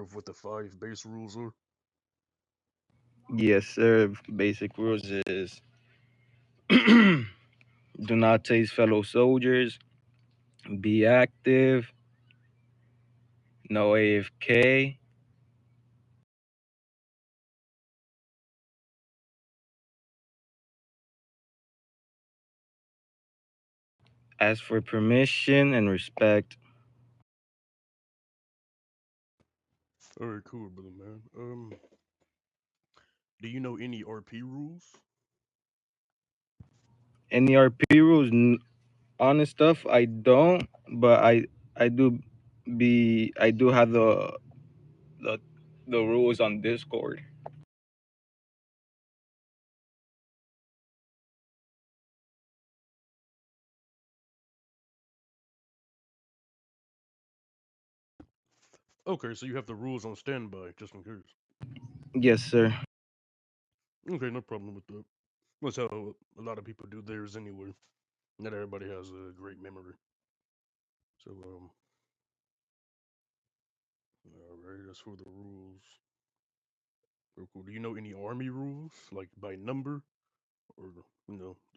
of what the five base rules are? Yes, sir. Basic rules is do not taste fellow soldiers, be active, no AFK, ask for permission and respect. All right, cool, brother man. Do you know any RP rules? Any RP rules, honest stuff, I don't, but I do I do have the the rules on Discord. Okay, so you have the rules on standby just in case. Yes, sir. Okay, no problem with that. That's how a lot of people do theirs anyway. Not everybody has a great memory. So, all right, that's for the rules. Real cool. Do you know any army rules, like by number, or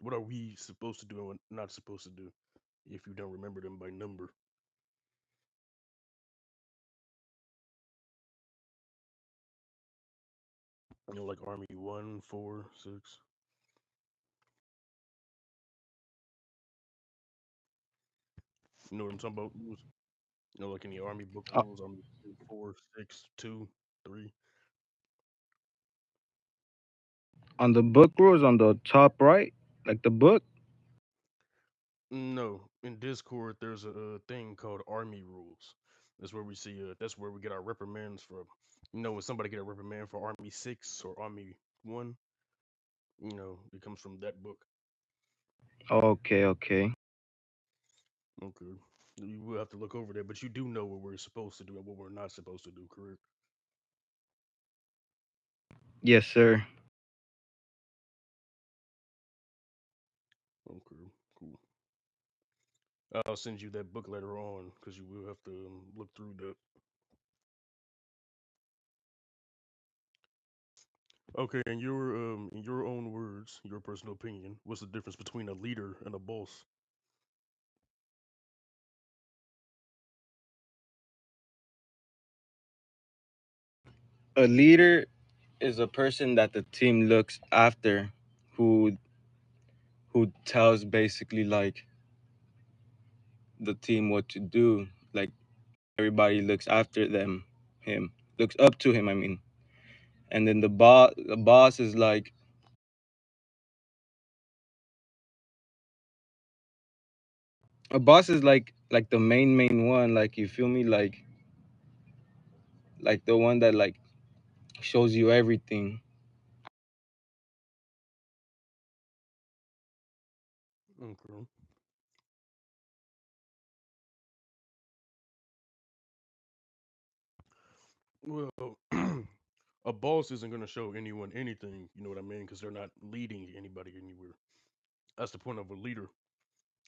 what are we supposed to do and what not supposed to do if you don't remember them by number? Like Army 1, 4, 6. You know what I'm talking about? Rules? Like any Army book Uh, rules, Army 4, 6, 2, 3. on the book rules on the top right, like the book. No, in Discord there's a thing called Army rules. That's where we see. That's where we get our reprimands from. When somebody get a reprimand for Army 6 or Army 1, it comes from that book. Okay, okay. Okay. You will have to look over that, but you do know what we're supposed to do and what we're not supposed to do, correct? Yes, sir. Okay, cool. I'll send you that book later on because you will have to look through that. Okay, in your own words, your personal opinion, what's the difference between a leader and a boss? A leader is a person that the team looks after, who tells basically like the team what to do. Like everybody looks after him looks up to him. I mean, and then the boss is like a boss is like the main one. Like you feel me? Like the one that like shows you everything. Okay. Well, a boss isn't going to show anyone anything, you know what I mean? Because they're not leading anybody anywhere. That's the point of a leader.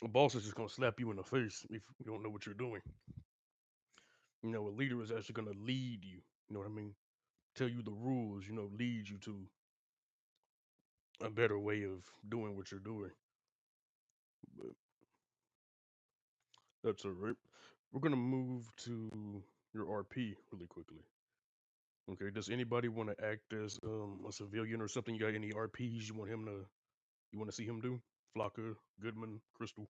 A boss is just going to slap you in the face if you don't know what you're doing. A leader is actually going to lead you, you know what I mean? Tell you the rules, lead you to a better way of doing what you're doing. But that's all right. We're going to move to your RP really quickly. Okay, does anybody want to act as a civilian or something? You got any RPs you want to see him do? Flocka, Goodman, Crystal.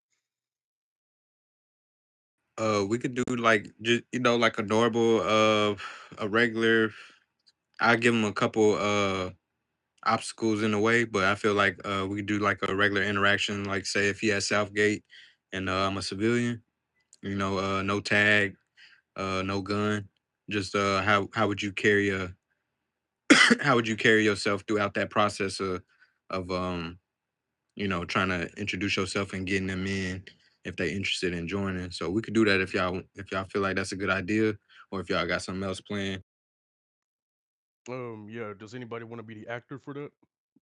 We could do like just like a normal a regular. I give him a couple obstacles in the way, but I feel like we could do like a regular interaction. Like say if he has Southgate and I'm a civilian, no tag, no gun. Just how would you carry a how would you carry yourself throughout that process of trying to introduce yourself and getting them in if they interested in joining. So we could do that if y'all feel like that's a good idea, or if y'all got something else planned. Yeah. Does anybody want to be the actor for that?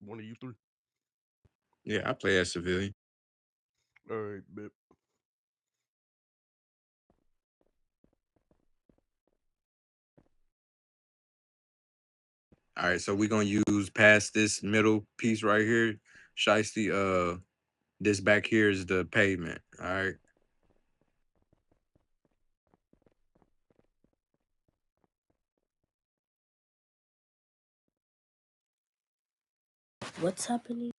One of you three. Yeah, I play as civilian. All right, bet. All right, so we're gonna use past this middle piece right here, Shiesty. This back here is the pavement. All right. What's happening?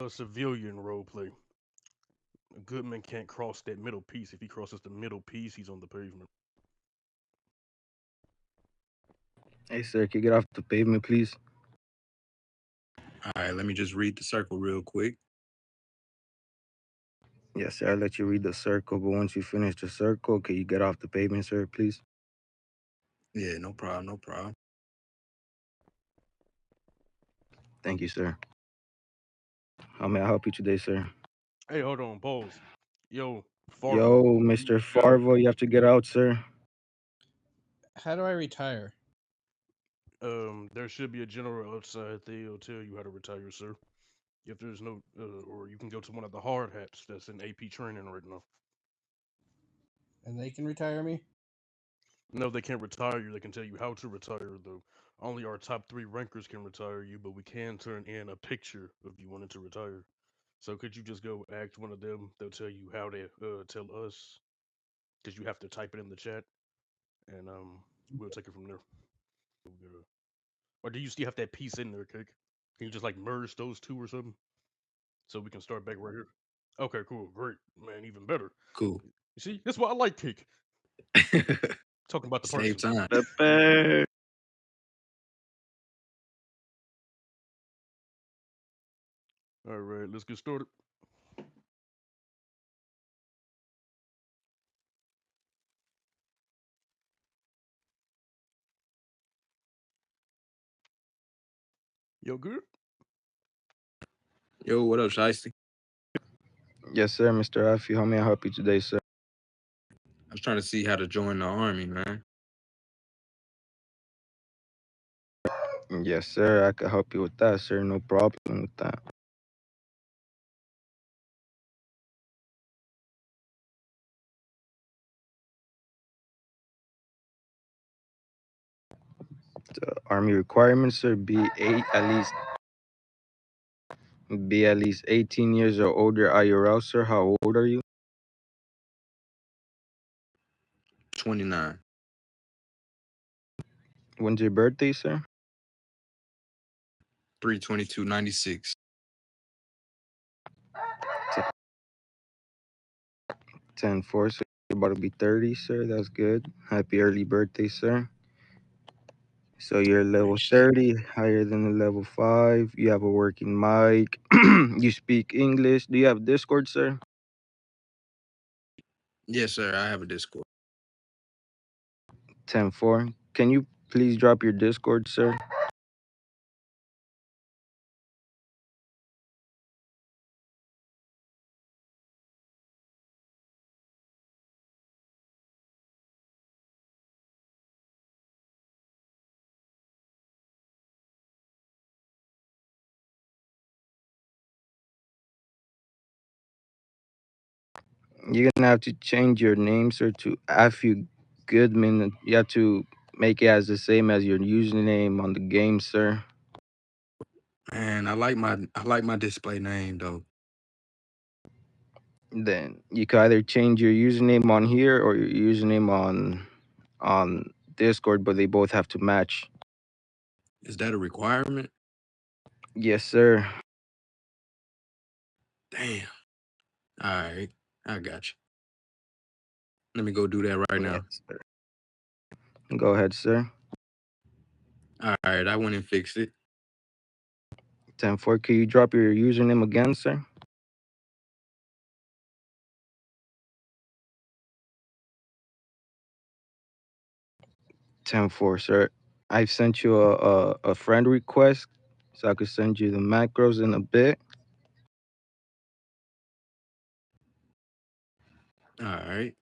Civilian role play. Goodman can't cross that middle piece. If he crosses the middle piece, he's on the pavement. Hey, sir, can you get off the pavement, please? All right. Let me just read the circle real quick. Yes, sir. I'll let you read the circle, but once you finish the circle, can you get off the pavement, sir, please? Yeah, no problem, no problem. Thank you, sir. How may I help you today, sir? Hey, hold on, pause. Yo, Farvo, Yo, Mr. you gotta. Farvo, you have to get out, sir. How do I retire? There should be a general outside. They'll tell you how to retire, sir. If there's no, or you can go to one of the hard hats that's in AP training right now. And they can retire me? No, they can't retire you. They can tell you how to retire, though. Only our top three rankers can retire you, but we can turn in a picture if you wanted to retire. So could you just go ask one of them? They'll tell you how to tell us, because you have to type it in the chat, and we'll take it from there. Or do you still have that piece in there, Cake? Can you just like merge those two or something so we can start back right here? Okay, cool, great, man, even better. Cool. You see, that's why I like Cake. Talking about the Save person. time. Pepe. All right, let's get started. Yo, good. Yo, what up, Shiesty? Yes, sir, Mr. Afi. How may I help you today, sir? I was trying to see how to join the army, man. Yes, sir. I can help you with that, sir. No problem with that. The Army requirements, sir, be at least 18 years or older IRL, sir. How old are you? 29. When's your birthday, sir? 3/22/96. 10-4, so you're about to be 30, sir. That's good. Happy early birthday, sir. So you're level Appreciate it. 30, higher than the level 5. You have a working mic. You speak English. Do you have Discord, sir? Yes, sir. I have a Discord. 10-4. Can you please drop your Discord, sir? You're gonna have to change your name, sir, to Afu Goodman. You have to make it as the same as your username on the game, sir. Man, I like my display name though. Then you can either change your username on here or your username on Discord, but they both have to match. Is that a requirement? Yes, sir. Damn. All right. I got you. Let me go do that right Yes, now. sir. Go ahead, sir. All right. I went and fixed it. 10-4. Can you drop your username again, sir? 10-4, sir. I've sent you a friend request, so I could send you the macros in a bit. All right.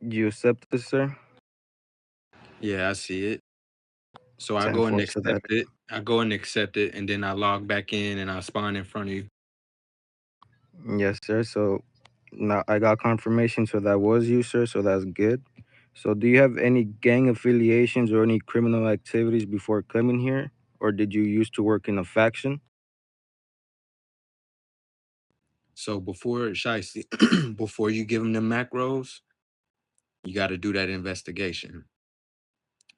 Do you accept this, sir? Yeah, I see it. So I go and 10-4, so that accept it. I go and accept it, and then I log back in and I spawn in front of you. yes, sir. So now I got confirmation, so that was you, sir. So that's good. So, do you have any gang affiliations or any criminal activities before coming here? Or did you used to work in a faction? So before Shiesty, before you give them the macros, you got to do that investigation.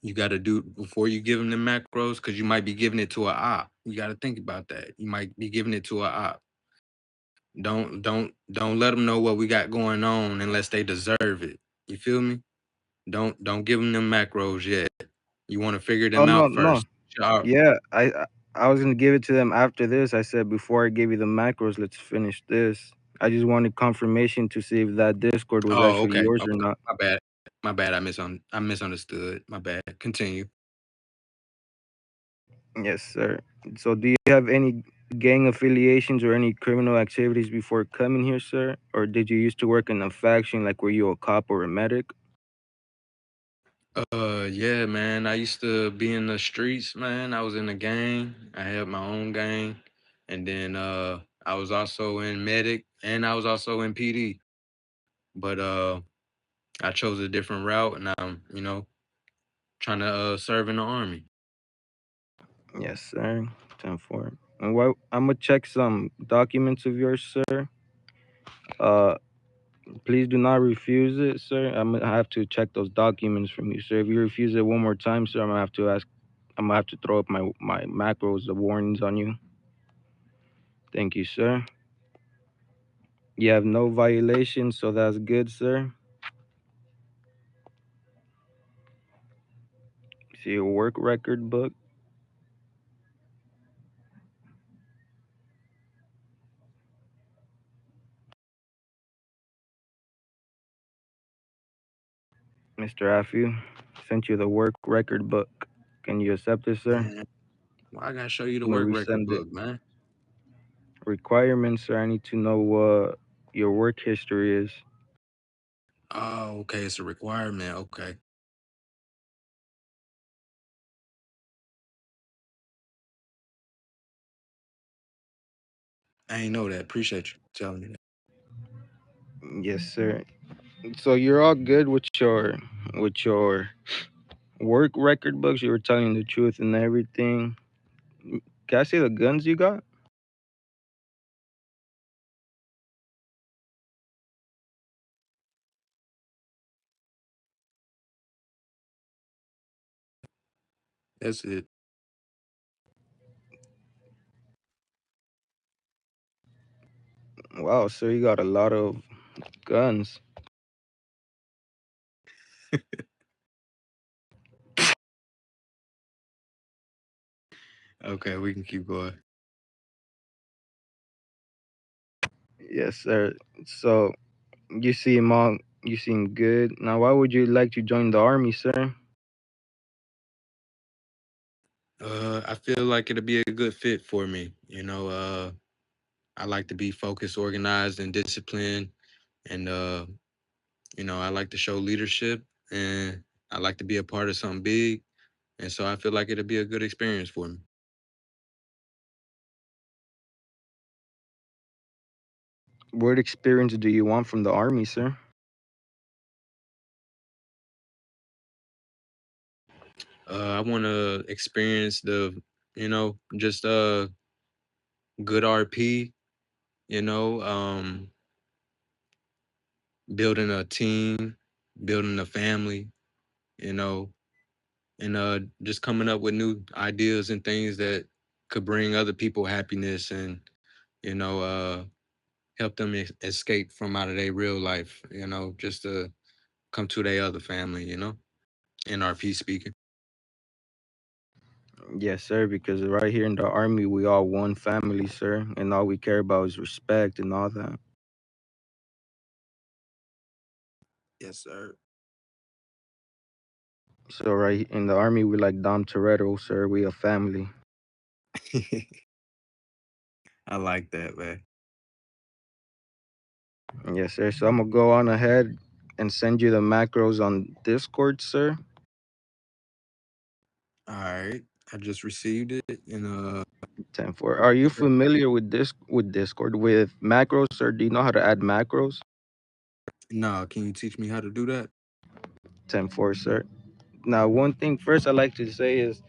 You got to do before you give them the macros because you might be giving it to a op. You got to think about that. You might be giving it to a op. Don't let them know what we got going on unless they deserve it. You feel me? Don't give them macros yet. You want to figure Oh them no, out no. first. Sure. Yeah, I was gonna give it to them after this. I said before I give you the macros, let's finish this. I just wanted confirmation to see if that Discord was Oh, actually okay. yours or Okay. not. My bad. My bad. I misunderstood. My bad. Continue. Yes, sir. So, do you have any gang affiliations or any criminal activities before coming here, sir? Or did you used to work in a faction? Like, were you a cop or a medic? Yeah, man. I used to be in the streets, man. I was in a gang. I had my own gang. And then I was also in medic and I was also in PD. But I chose a different route and I'm, trying to serve in the army. Yes, sir. 10-4. And what? I'm gonna check some documents of yours, sir. Uh, Please do not refuse it, sir. I'm gonna have to check those documents from you, sir. If you refuse it one more time, sir, I'm gonna have to ask. I'm gonna have to throw up my macros, the warnings on you. Thank you, sir. You have no violations, so that's good, sir. See your work record book, Mr. Affu. Sent you the work record book. Can you accept it, sir? Man, well, I gotta show you the I'm gonna work record resend it. book, man. Requirements, sir. I need to know what your work history is. Oh, okay. It's a requirement. Okay. I ain't know that. Appreciate you telling me that. Yes, sir. So you're all good with your work record books. You were telling the truth and everything. Can I see the guns you got? That's it. Wow, sir, you got a lot of guns. Okay, we can keep going. Yes, sir. So you seem good. Now, why would you like to join the army, sir? I feel like it'll be a good fit for me. I like to be focused, organized, and disciplined. And, I like to show leadership and I like to be a part of something big. And so I feel like it'll be a good experience for me. What experience do you want from the army, sir? I want to experience just good RP, you know, um, building a team, building a family, you know, and just coming up with new ideas and things that could bring other people happiness and you know help them escape from out of their real life, just to come to their other family, NRP speaking. Yes, sir, because right here in the army, we all one family, sir, and all we care about is respect and all that. Yes, sir. So right in the army, we like Dom Toretto, sir. We a family. I like that, man. Yes, sir. So I'm gonna go on ahead and send you the macros on Discord, sir. All right, I just received it, and 10-4. Are you familiar with Discord with macros, or do you know how to add macros? no, can you teach me how to do that? 10-4, sir. Now, one thing first I'd like to say is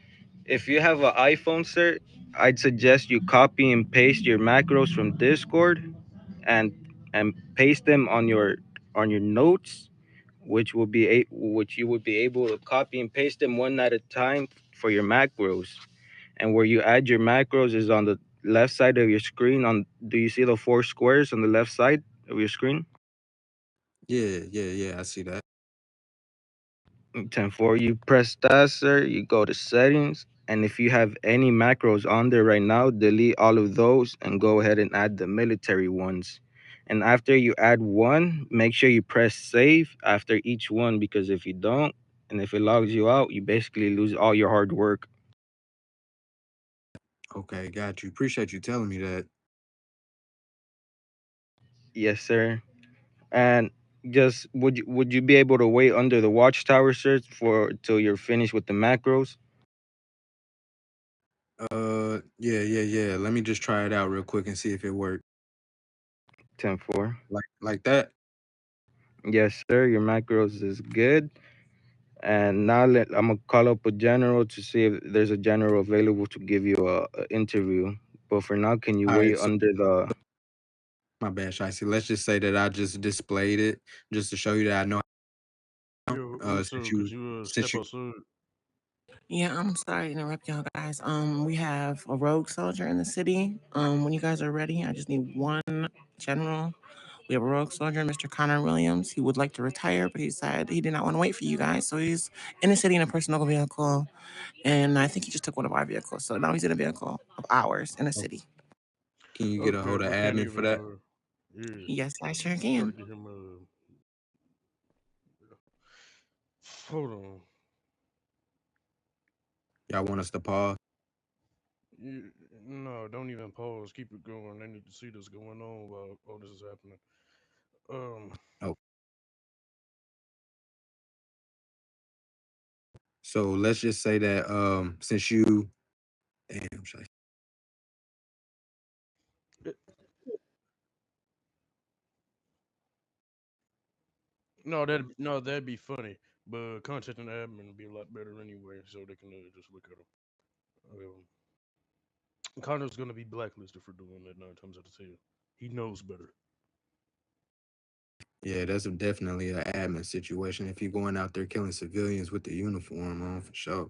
if you have an iPhone, sir, I'd suggest you copy and paste your macros from Discord and paste them on your notes, which you would be able to copy and paste them one at a time for your macros. And where you add your macros is on the left side of your screen. On do you see the four squares on the left side of your screen? Yeah. I see that. 10-4, you press that, sir. You go to settings, and if you have any macros on there right now, delete all of those and go ahead and add the military ones. And after you add one, make sure you press save after each one, because if you don't, and if it logs you out, you basically lose all your hard work. Okay, got you. Appreciate you telling me that. Yes, sir. And just would you be able to wait under the watchtower, sir, for till you're finished with the macros? Yeah. Let me just try it out real quick and see if it worked. 10-4. Like that. Yes, sir. Your macros is good. And now I'm gonna call up a general to see if there's a general available to give you a interview. But for now, can you All wait right, so under the? my bad, Shiesty. Let's just say that I just displayed it just to show you that I know. Yo, what's Since up? Could you you since step you outside? Yeah, I'm sorry to interrupt y'all guys. We have a rogue soldier in the city. When you guys are ready, I just need one general. We have a rogue soldier, Mr. Connor Williams. He would like to retire, but he said he did not want to wait for you guys. So he's in the city in a personal vehicle. And I think he just took one of our vehicles. So now he's in a vehicle of ours in the oh, city. can you get a Okay, hold of I can't admin for even. that? Yeah, Yes, I sure try to can. get him. Hold on. Y'all want us to pause? You, no, don't even pause. Keep it going. They need to see this going on while all this is happening. Um, Oh, so let's just say that since you damn Shiesty. it, no, that'd be funny. But contacting the admin would be a lot better anyway, so they can just look at him. Connor's gonna be blacklisted for doing that 9 times out of 10. He knows better. Yeah, that's definitely an admin situation if you're going out there killing civilians with the uniform on for sure.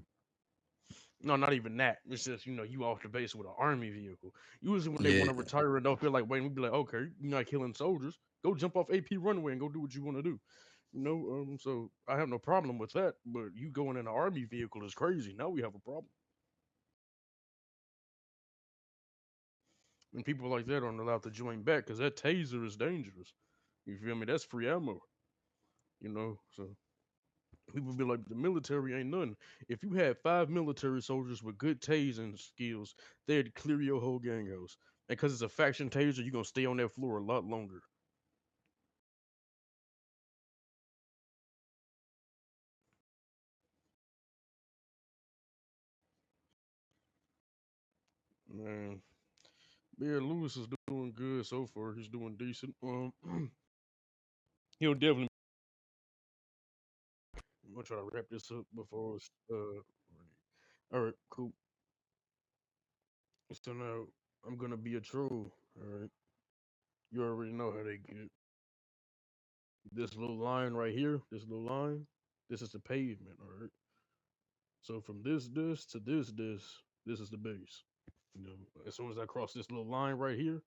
No, not even that. It's just you off the base with an army vehicle. Usually when they Yeah, want to retire and don't feel like waiting, we be like, okay, you're not killing soldiers. Go jump off AP runway and go do what you want to do. So I have no problem with that. But you going in an army vehicle is crazy. Now we have a problem. And people like that aren't allowed to join back because that taser is dangerous. You feel me? That's free ammo. So people be like, the military ain't nothing. If you had 5 military soldiers with good tasing skills, they'd clear your whole gang house. And because it's a faction taser, you're gonna stay on that floor a lot longer. Man, yeah, Lewis is doing good so far. He's doing decent. He'll definitely. I'm gonna try to wrap this up before it's. All right, cool. So now I'm gonna be a troll. All right, you already know how they get. This little line right here, this little line, this is the pavement. All right. So from this to this is the base. As soon as I cross this little line right here,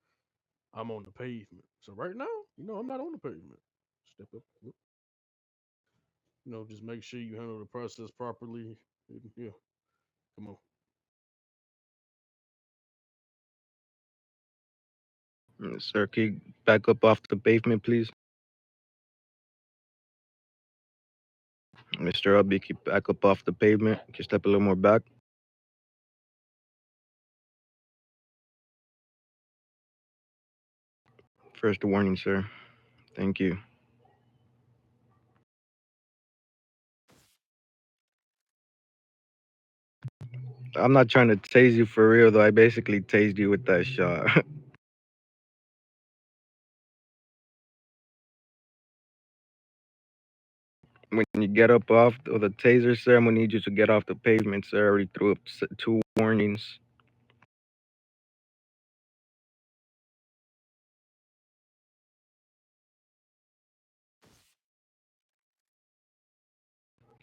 I'm on the pavement. So right now, I'm not on the pavement. Step up. Just make sure you handle the process properly. Yeah, come on. Sir, can you back up off the pavement, please? Mr. Ubby, keep back up off the pavement. Can you step a little more back? First warning, sir. Thank you. I'm not trying to tase you for real, though. I basically tased you with that shot. When you get up off of the taser, sir, I'm gonna need you to get off the pavement, sir. I already threw up two warnings.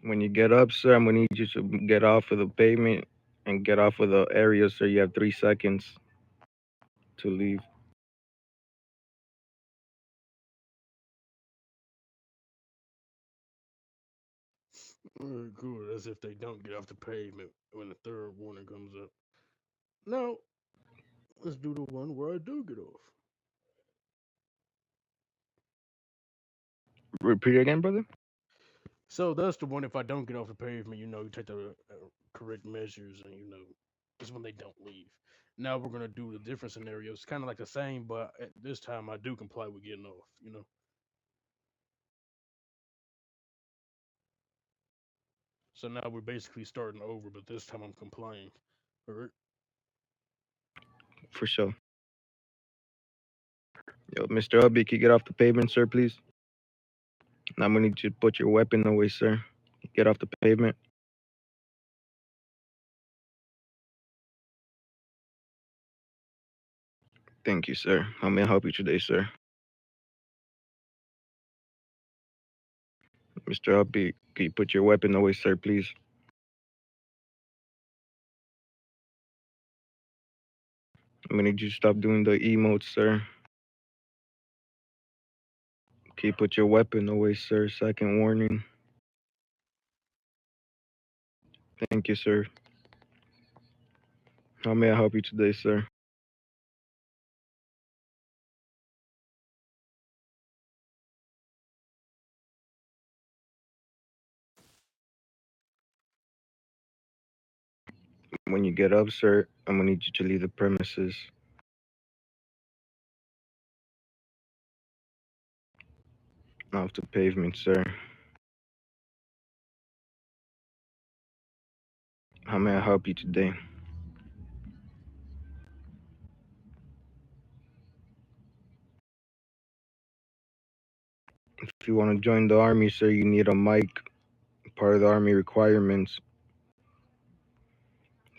When you get up, sir, I'm gonna need you to get off of the pavement and get off of the area, sir. You have 3 seconds to leave. All right, cool. As if they don't get off the pavement when the third warning comes up. Now, let's do the one where I do get off. Repeat it again, brother. So that's the one. If I don't get off the pavement, you take the correct measures, and it's when they don't leave. Now we're gonna do the different scenarios, kind of like the same, but at this time I do comply with getting off. So now we're basically starting over, but this time I'm complying. All right. For sure. Yo, Mr. Hubby, can you get off the pavement, sir, please? Now I'm gonna need you to put your weapon away, sir. Get off the pavement. Thank you, sir. How may I help you today, sir? Mr. Hubby, can you put your weapon away, sir, please? I'm gonna need you to stop doing the emotes, sir. Can you put your weapon away, sir? Second warning. Thank you, sir. How may I help you today, sir? When you get up, sir, I'm gonna need you to leave the premises. Off the pavement, sir. How may I help you today? If you want to join the army, sir, you need a mic. Part of the army requirements.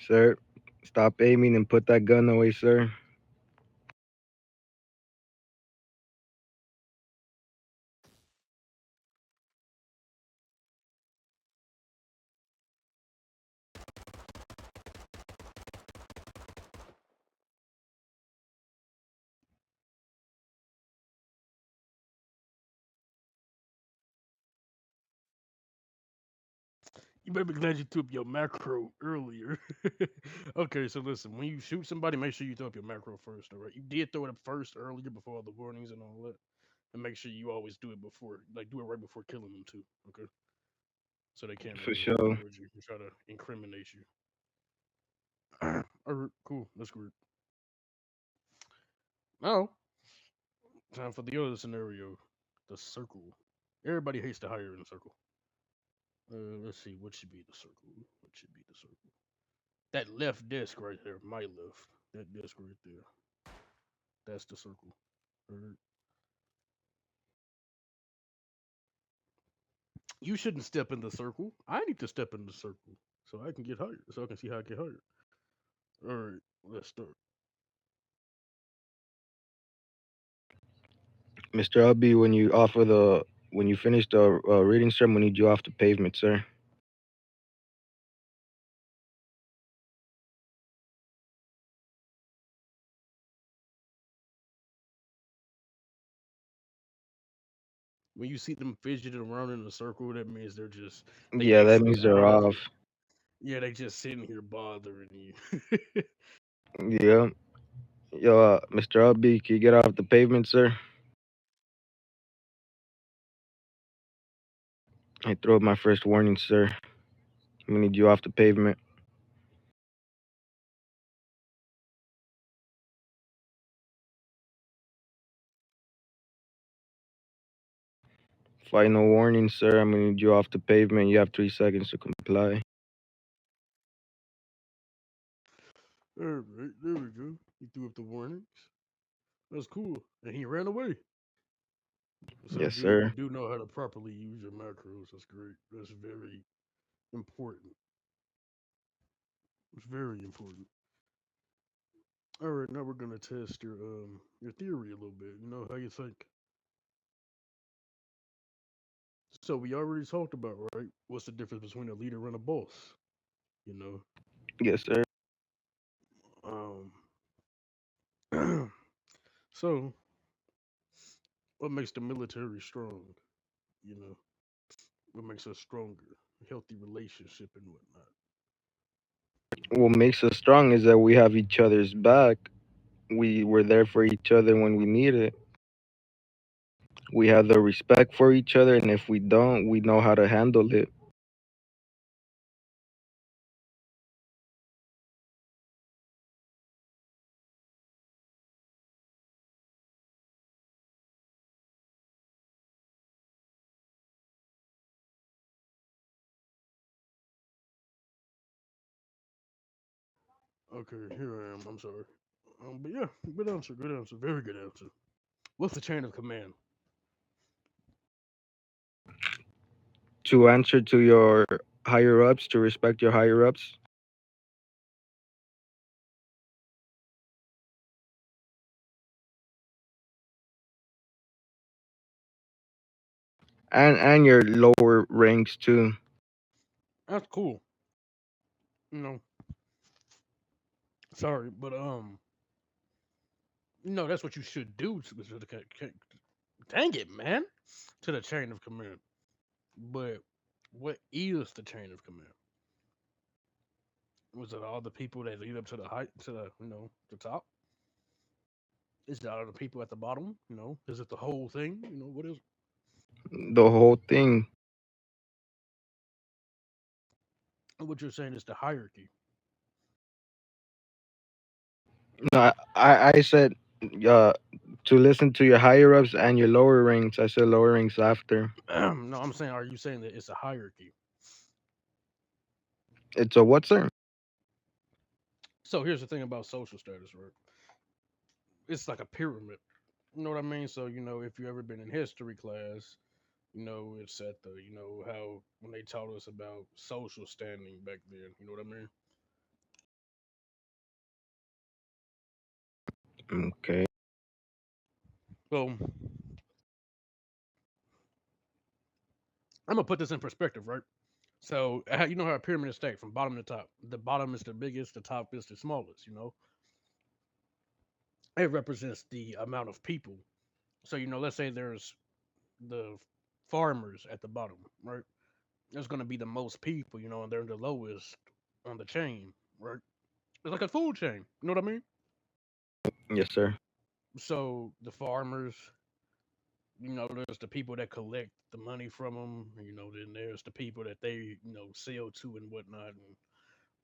Sir, stop aiming and put that gun away, sir. You better be glad you threw up your macro earlier. Okay, so listen, when you shoot somebody, make sure you throw up your macro first, all right? You did throw it up first earlier before all the warnings and all that. And make sure you always do it before, like, do it right before killing them, too, okay? So they can't For really hold it sure. towards you and try to incriminate you. All right, cool. That's good. Now, time for the other scenario, the circle. Everybody hates to hire in the circle. Let's see, what should be the circle? What should be the circle? That left desk right there, my left. That desk right there. That's the circle. Alright. You shouldn't step in the circle. I need to step in the circle so I can get hired. So I can see how I get hired. All right, let's start. Mr. Hubby, when you finish the reading, sir, I'm gonna need you off the pavement, sir. When you see them fidgeting around in a circle, that means they Yeah, that actually means they're bother. off. Yeah, they just sitting here bothering you. Yeah. Yo, Mr. Hubby, can you get off the pavement, sir? I threw up my first warning, sir. I'm gonna need you off the pavement. Final warning, sir. I'm gonna need you off the pavement. You have 3 seconds to comply. All right, there we go. He threw up the warnings. That's cool, and he ran away. So Yes, good. You sir. do know how to properly use your macros. That's great. That's very important. It's very important. All right, now we're gonna test your theory a little bit. You know how you think. So we already talked about, right? What's the difference between a leader and a boss? You know. Yes, sir. Um. So what makes the military strong? You know, what makes us stronger? Healthy relationship and whatnot. What makes us strong is that we have each other's back. We were there for each other when we need it. We have the respect for each other, and if we don't, we know how to handle it. Okay, here I am. I'm sorry. But yeah, good answer. Good answer. Very good answer. What's the chain of command? To answer to your higher ups, to respect your higher ups, and your lower ranks too. That's cool. You know, sorry, but no, that's what you should do to the dang it, man, to the chain of command. But what is the chain of command? Was it all the people that lead up to the height, to the the top? Is it all the people at the bottom? Is it the whole thing? What is it? The whole thing. What you're saying is the hierarchy. No, I said uh, to listen to your higher ups and your lower ranks. I said lower ranks after. No, I'm saying, are you saying that it's a hierarchy? It's a what, sir? So here's the thing about social status, right? It's like a pyramid. You know what I mean? So if you ever been in history class, it's at the how when they taught us about social standing back then. You know what I mean? Okay. So I'm gonna put this in perspective, right? So you know how a pyramid is stacked from bottom to top. The bottom is the biggest, the top is the smallest. It represents the amount of people. So let's say there's the farmers at the bottom, right? There's gonna be the most people, and they're the lowest on the chain, right? It's like a food chain. You know what I mean? Yes, sir. So the farmers, there's the people that collect the money from them. Then there's the people that they, sell to and whatnot. And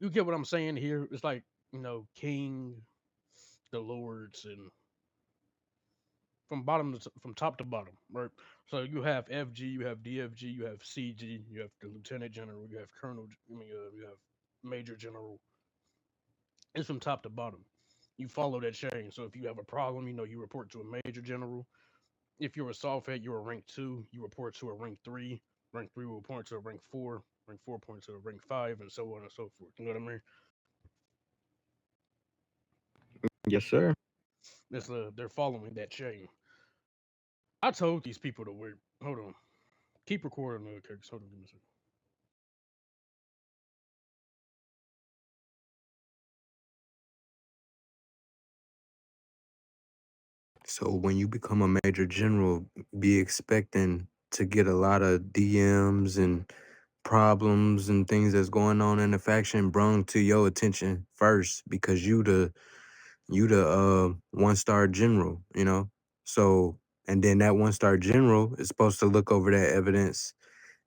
you get what I'm saying here? It's like, king, the lords, and from top to bottom, right? So you have FG, you have DFG, you have CG, you have the lieutenant general, you have colonel. You have major general. It's from top to bottom. You follow that chain. So if you have a problem, you report to a major general. If you're a soft head, you're a rank 2. You report to a rank 3. Rank 3 will point to a rank 4. Rank 4 points to a rank 5, and so on and so forth. You know what I mean? Yes, sir. They're following that chain. I told these people to wait. Hold on. Keep recording, okay? Hold on, give me a second. So when you become a major general, be expecting to get a lot of DMs and problems and things that's going on in the faction brung to your attention first because you the 1-star general, you know? So and then that 1-star general is supposed to look over that evidence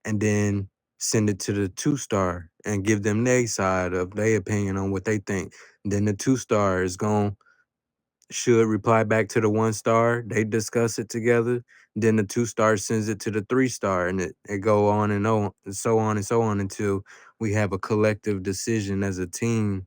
and then send it to the 2-star and give them their side of their opinion on what they think. Then the 2-star is going should reply back to the 1-star. They discuss it together. Then the 2-star sends it to the 3-star, and it go on and so on until we have a collective decision as a team.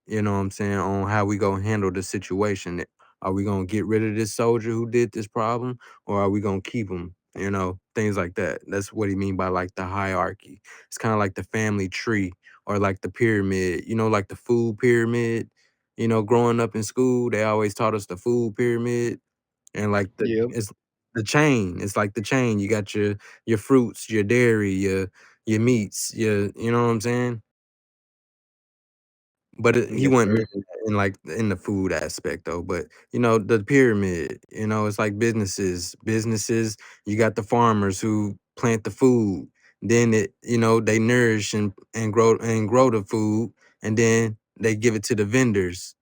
You know what I'm saying, on how we gonna handle the situation. Are we gonna get rid of this soldier who did this problem, or are we gonna keep him? You know, things like that. That's what he mean by like the hierarchy. It's kind of like the family tree or like the pyramid. You know, like the food pyramid. You know, growing up in school, they always taught us the food pyramid and like the Yep. it's the chain. It's like the chain. You got your fruits, your dairy, your meats, you know what I'm saying? But he Yes, wasn't sir. mentioning that in like in the food aspect though. But you know, the pyramid, you know, it's like businesses. Businesses, you got the farmers who plant the food. Then you know, they nourish and grow the food, and then they give it to the vendors.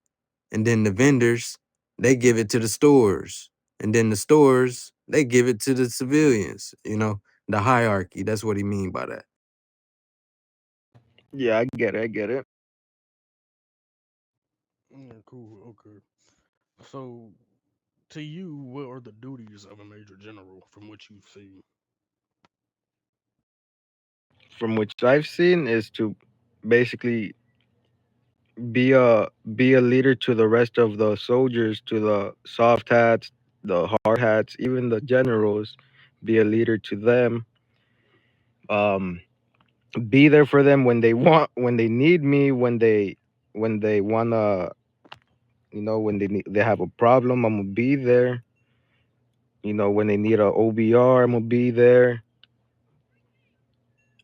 And then the vendors, they give it to the stores. And then the stores, they give it to the civilians, you know, the hierarchy. That's what he mean by that. Yeah, I get it. I get it. Yeah, cool. Okay. So, to you, what are the duties of a major general from what you've seen? From which I've seen is to basically be a leader to the rest of the soldiers, to the soft hats, the hard hats, even the generals. Be a leader to them. Um, be there for them when they need me, when they wanna, when they have a problem. I'm gonna be there. When they need a OBR, I'm gonna be there.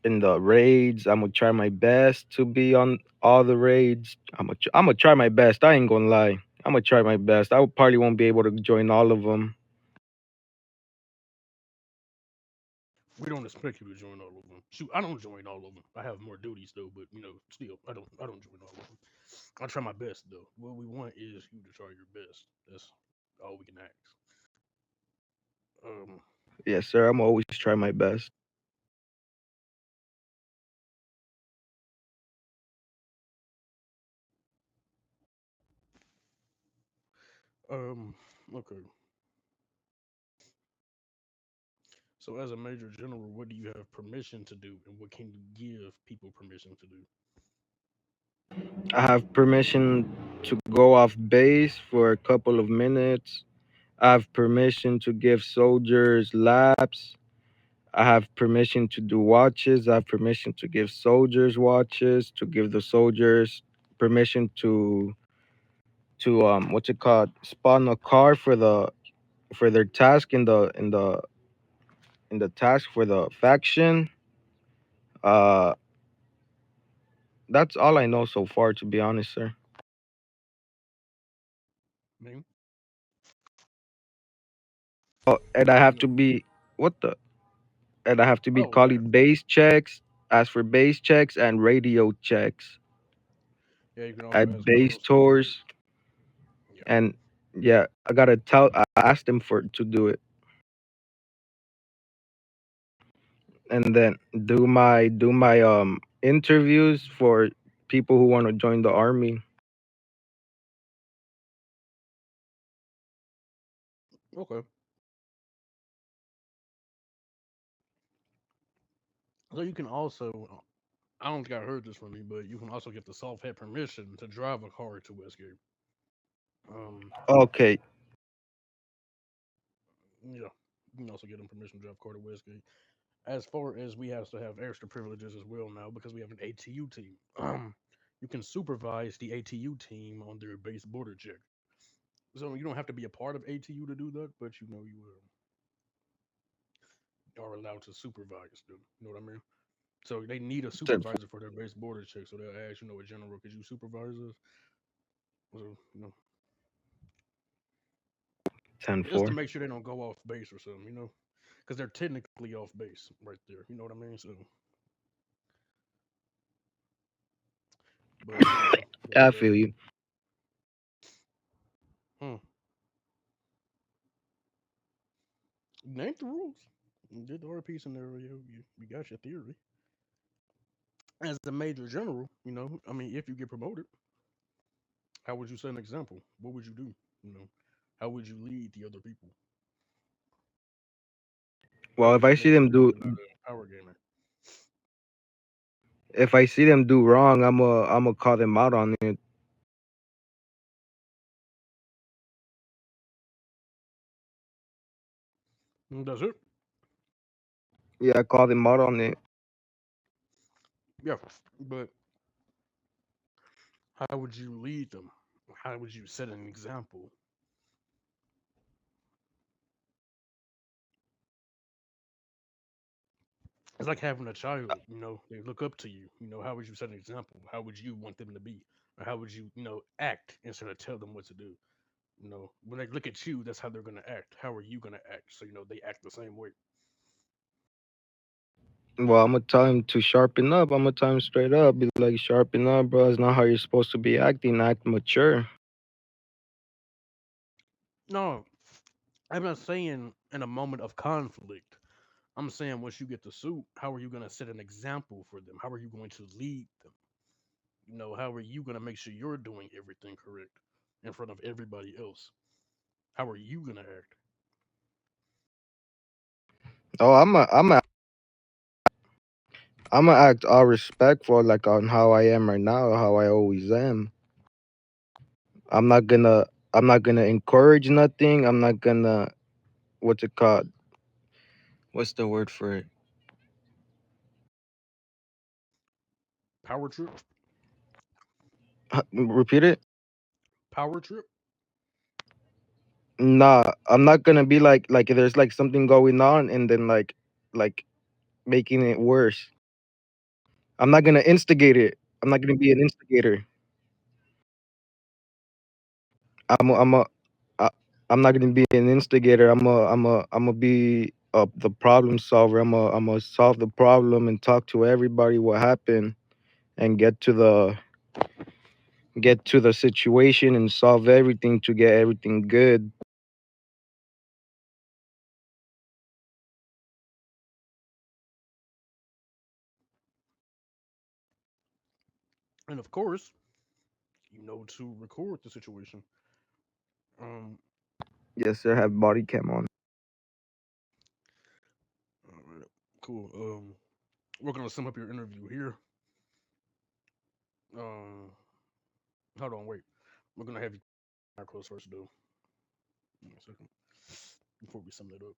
In the raids, I'm gonna try my best to be on all the raids. I'm gonna try my best. I ain't gonna lie. I'm gonna try my best. Probably won't be able to join all of them. We don't expect you to join all of them. Shoot, I don't join all of them. I have more duties though, but still, I don't join all of them. I try my best though. What we want is you to try your best. That's all we can ask. Um, Yes, sir. I'm always try my best. okay. So, as a major general, what do you have permission to do, and what can you give people permission to do? I have permission to go off base for a couple of minutes. I have permission to give soldiers laps. I have permission to do watches. I have permission to give soldiers watches, to give the soldiers permission to what's it called? Spawn a car for their task in the task for the faction. Uh that's all I know so far, to be honest, sir. Me? Oh, and I have No. to be what the and I have to be Oh yeah, calling base checks, ask for base checks and radio checks yeah. You can also at ask for base those too. But tours. yeah, And yeah, I asked them for to do it, and then do my interviews for people who want to join the army. okay. So you can also, I don't think I heard this from you, but you can also get the soft head permission to drive a car to Westgate. Um, Okay. yeah, you can also get them permission to drive a car to Westgate. As far as we have to have extra privileges as well now because we have an ATU team. You can supervise the ATU team on their base border check. So you don't have to be a part of ATU to do that, but you are allowed to supervise them. You know what I mean? So they need a 10 supervisor for their base border check. So they'll ask, a general, could you supervise us? So, just to 10-4. make sure they don't go off base or something, because they're technically off base right there. You know what I mean? So, but like I I said, feel you. hmm, name the rules. You did the R piece in there. You got your theory. As a major general, I mean, if you get promoted, how would you set an example? What would you do? You know, how would you lead the other people? How Well, would you make sure that you're not a power gamer? if I see them do wrong, I'm gonna call them out on it. That's it. Yeah, I called him out on it. Yeah, but how would you lead them? How would you set an example? It's like having a child. They look up to you. How would you set an example? How would you want them to be, or how would you, act instead of tell them what to do? When they look at you, that's how they're gonna act. How are you gonna act? So they act the same way. Well, I'm gonna tell him to sharpen up. I'm gonna tell him straight up, be like, sharpen up, bro. It's not how you're supposed to be acting. Act mature. No, I'm not saying in a moment of conflict. I'm saying once you get the suit, how are you going to set an example for them? How are you going to lead them? How are you going to make sure you're doing everything correct in front of everybody else? How are you going to act? Oh, I'm gonna act all respectful, like on how I am right now, how I always am. I'm not gonna encourage nothing. I'm not gonna, what's it called? What's the word for it? Power trip? Repeat it. Power trip? Nah, I'm not gonna be like there's like something going on and then like making it worse. I'm not gonna instigate it. I'm not gonna be an instigator. I'm a, I'm a, I, I'm not gonna be an instigator. I'm a be the problem solver. I'm a solve the problem and talk to everybody what happened and get to the situation and solve everything to get everything good. And of course, to record the situation. Um, Yes, sir. Have body cam on. all right, cool. We're going to sum up your interview here. Um, Hold on, wait. We're going to have you macros first, though. Give me a second. Before we sum it up.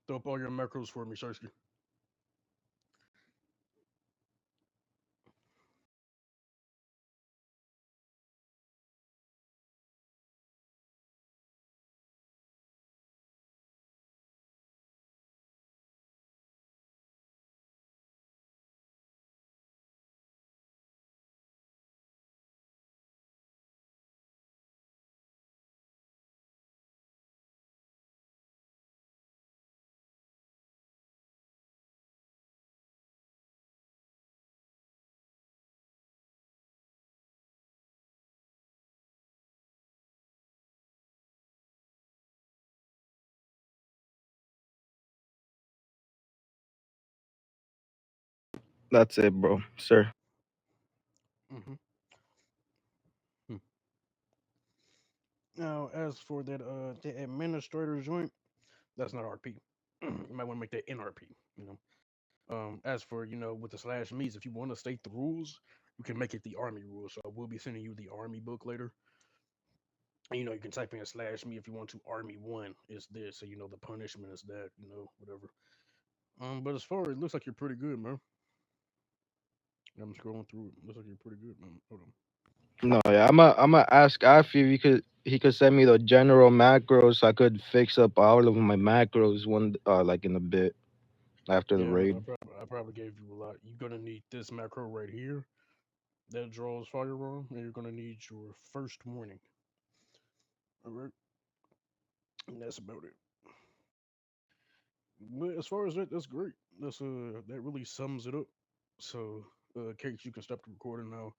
Throw up all your macros for me, Shiesty. That's it, bro, sir. Mm-hmm. Hmm. Now, as for that, the administrator joint, that's not RP. You might want to make that NRP. You know. As for with the slash me's, if you want to state the rules, you can make it the army rules. So I will be sending you the army book later. And, you can type in slash me if you want to. Army one is this, so the punishment is that. Whatever. But as far as it looks like you're pretty good, man. I'm scrolling through it. Looks like you're pretty good, man. Hold on. No, yeah, I'm a ask Afi if he could send me the general macros so I could fix up all of my macros one like in a bit after the Yeah, man. raid. I probably gave you a lot. You're gonna need this macro right here that draws firearm, and you're gonna need your first warning. All right, and that's about it. But as far as that, that's great. That really sums it up. So, Kate, you can stop the recording now.